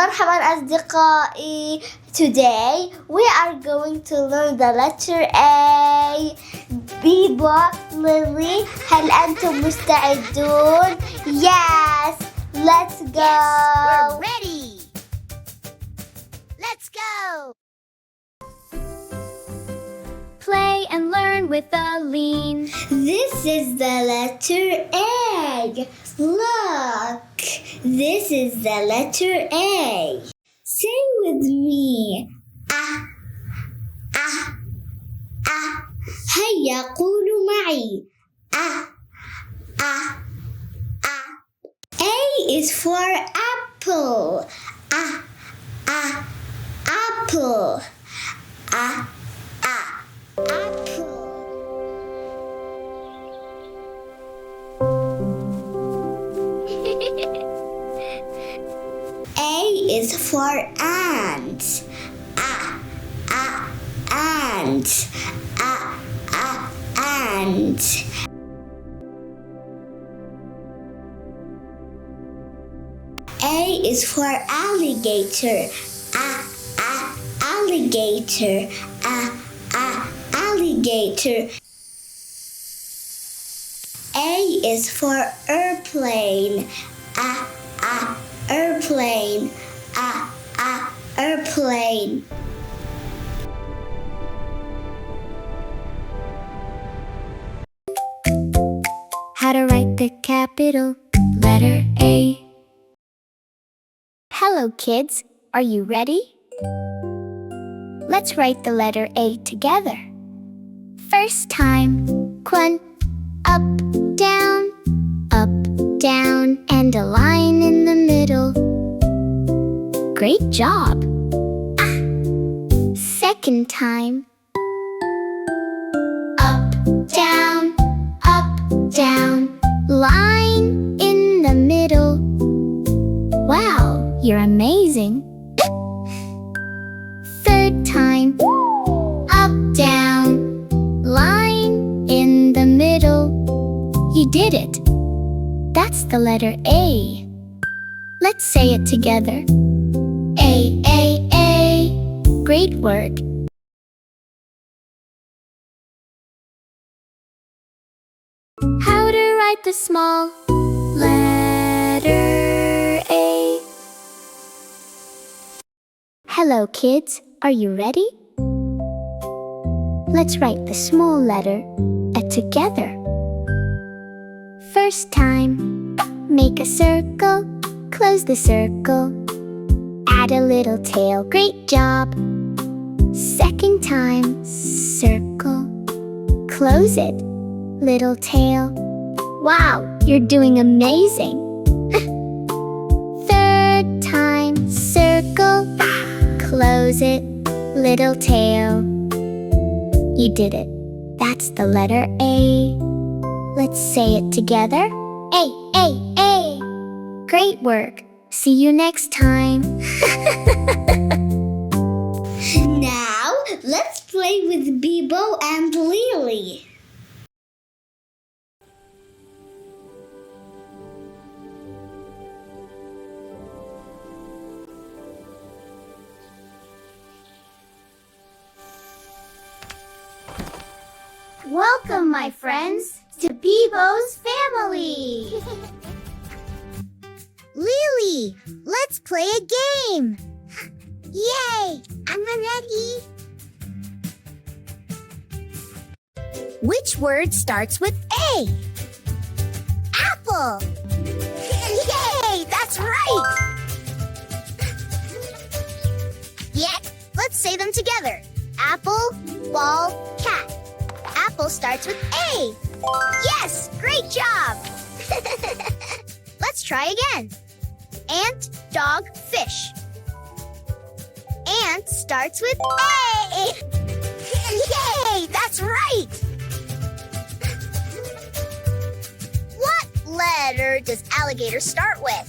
مرحبا أصدقائي. Today we are going to learn the letter A. Bibo, Lily, هل أنتم مستعدون؟ Yes, let's go. Yes, we're ready. Let's go. Play and learn with Aleen. This is the letter A. Look, this is the letter A. Say with me. هيا قولوا معي. A is for apple. Apple. Apple. A is for ants. Ants. Ants. A is for alligator. Alligator. Alligator. A is for airplane. Airplane. Airplane. How to write the capital letter A. Hello kids, are you ready? Let's write the letter A together. First time, Quan, up, down, and a line in the middle. Great job! Second time, up, down, line in the middle. Wow, you're amazing! Third time, up, down, line in the middle. You did it! That's the letter A. Let's say it together. A, A, A. Great work! How to write the small letter A. Hello kids, are you ready? Let's write the small letter A together. First time, make a circle, close the circle, add a little tail, great job. Second time, circle, close it, little tail. Wow, you're doing amazing! Third time, circle, close it, little tail. You did it. That's the letter A. Let's say it together. A, A, A. Great work. See you next time. Now, let's play with Bibo and Lily. Welcome, my friends, to Bibo's family. Lily, let's play a game. Yay, I'm ready. Which word starts with A? Apple. Yay, that's right. Yeah, let's say them together. Apple, ball, cat. Apple starts with A. Yes, great job. Let's try again. Ant, dog, fish. Ant starts with A. Yay, that's right. What letter does alligator start with?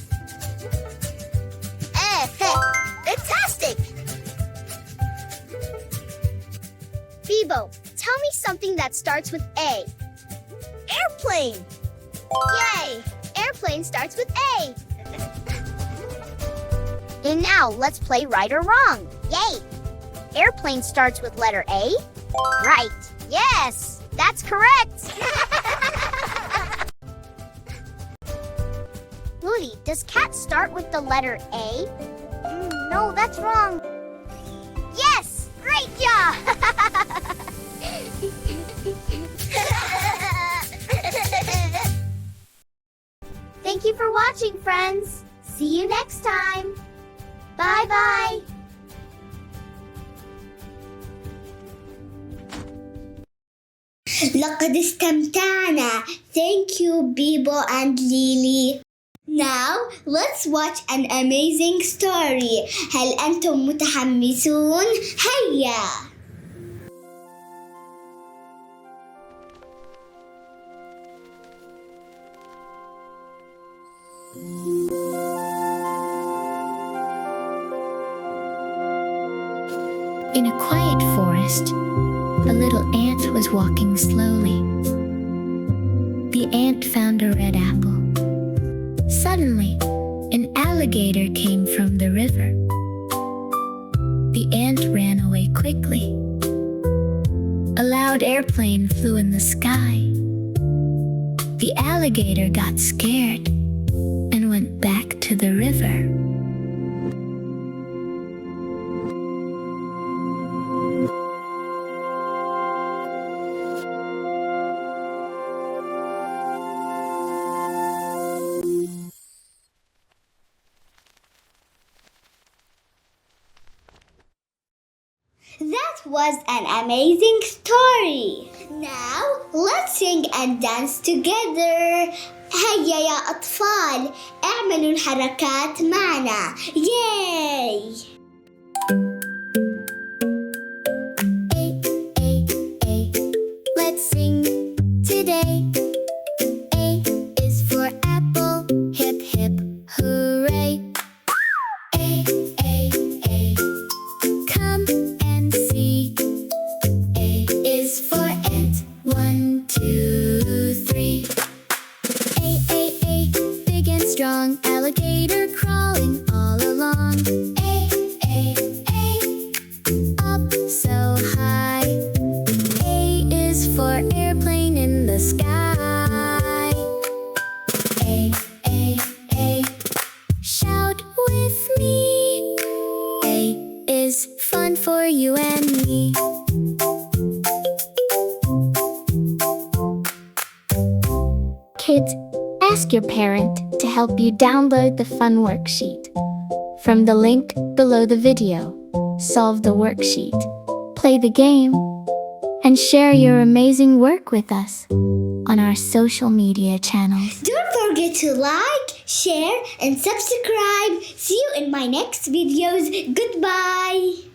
Fantastic. Bibo, tell me something that starts with A. Airplane. Yay! Airplane starts with A. And now let's play right or wrong. Yay! Airplane starts with letter A? Right. Yes, that's correct. Lily, does cat start with the letter A? No, that's wrong. Yes! Great job! Thank you for watching, friends. See you next time. Bye-bye. لقد استمتعنا. Thank you, Bibo and Lily. Now, let's watch an amazing story. هل أنتم متحمسون؟ هيا! In a quiet forest, a little ant was walking slowly. The ant found a red apple. Suddenly, an alligator came from the river. The ant ran away quickly. A loud airplane flew in the sky. The alligator got scared and went back to the river. That was an amazing story. Now, let's sing and dance together. هيا يا أطفال، اعملوا الحركات معنا. Yay! Let's sing today. A is for apple, hip hip hooray. A, come and see. A is for ant, 1, 2, 3. A, big and strong, alligator crawling all along. A, up so high. A is for airplane in the sky. A, shout with me. A is fun for you and me. Kids, ask your parent to help you download the fun worksheet. From the link below the video, solve the worksheet, play the game, and share your amazing work with us on our social media channels. Don't forget to like, share, and subscribe. See you in my next videos. Goodbye.